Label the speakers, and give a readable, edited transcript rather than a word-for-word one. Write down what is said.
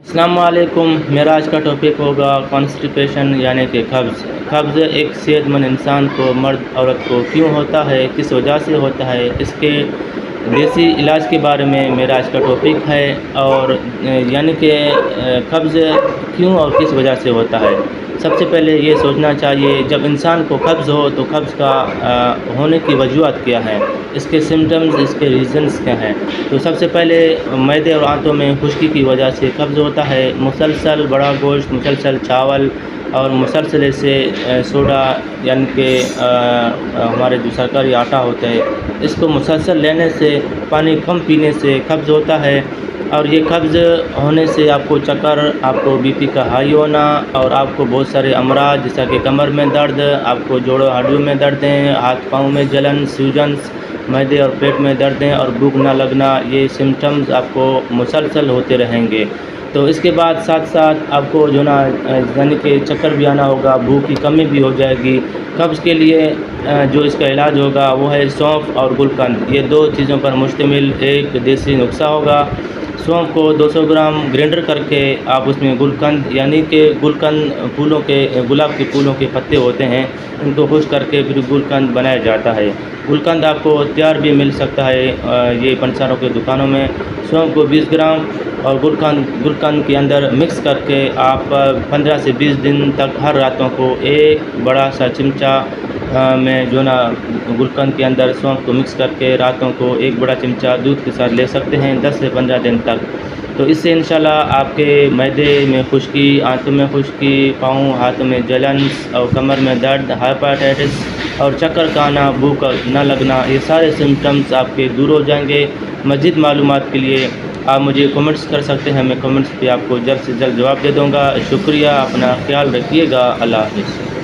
Speaker 1: السلام علیکم۔ میرا آج کا ٹاپک ہوگا کانسٹیپیشن یعنی کہ قبض۔ قبض ایک صحت مند انسان کو، مرد عورت کو کیوں ہوتا ہے، کس وجہ سے ہوتا ہے، اس کے دیسی علاج کے بارے میں میرا آج کا ٹاپک ہے، اور یعنی کہ قبض کیوں اور کس وجہ سے ہوتا ہے۔ سب سے پہلے یہ سوچنا چاہیے جب انسان کو قبض ہو تو قبض کا ہونے کی وجوہات کیا ہیں، اس کے سمٹمز، اس کے ریزنز کیا ہیں۔ تو سب سے پہلے معدے اور آنتوں میں خشکی کی وجہ سے قبض ہوتا ہے۔ مسلسل بڑا گوشت، مسلسل چاول اور مسلسل سے سوڈا یعنی کہ ہمارے جو سرکاری آٹا ہوتا ہے، اس کو مسلسل لینے سے، پانی کم پینے سے قبض ہوتا ہے۔ اور یہ قبض ہونے سے آپ کو چکر، آپ کو بی پی کا ہائی ہونا، اور آپ کو بہت سارے امراض جیسا کہ کمر میں درد، آپ کو جوڑوں ہڈیوں میں دردیں، ہاتھ پاؤں میں جلن، سوجنس، معدے اور پیٹ میں دردیں اور بھوک نہ لگنا، یہ سمٹمز آپ کو مسلسل ہوتے رہیں گے۔ تو اس کے بعد ساتھ ساتھ آپ کو جو نا یعنی کہ چکر بھی آنا ہوگا، بھوک کی کمی بھی ہو جائے گی۔ قبض کے لیے جو اس کا علاج ہوگا وہ ہے سونف اور گلقند۔ یہ دو چیزوں پر مشتمل ایک دیسی نسخہ ہوگا۔ سونف کو 200 گرام گرینڈر کر کے آپ اس میں گلقند یعنی کہ گلقند پھولوں کے، گلاب کے پھولوں کے پتے ہوتے ہیں، ان کو خشک کر کے پھر گلقند بنایا جاتا ہے۔ گلقند آپ کو تیار بھی مل سکتا ہے یہ پنساروں کے دکانوں میں۔ سونف کو 20 گرام اور گلقند کے اندر مکس کر کے آپ 15 سے 20 دن تک ہر راتوں کو ایک بڑا سا چمچہ میں جو نا گلقند کے اندر سونف کو مکس کر کے راتوں کو ایک بڑا چمچہ دودھ کے ساتھ لے سکتے ہیں 10 سے 15 دن تک۔ تو اس سے انشاءاللہ آپ کے معدے میں خشکی، آنتوں میں خشکی، پاؤں ہاتھوں میں جلن اور کمر میں درد، ہیپاٹائٹس اور چکر کا آنا، بھوک نہ لگنا، یہ سارے سمٹمز آپ کے دور ہو جائیں گے۔ مزید معلومات کے لیے آپ مجھے کمنٹس کر سکتے ہیں، میں کمنٹس پہ آپ کو جلد سے جلد جواب دے دوں گا۔ شکریہ، اپنا خیال رکھیے گا، اللہ حافظ۔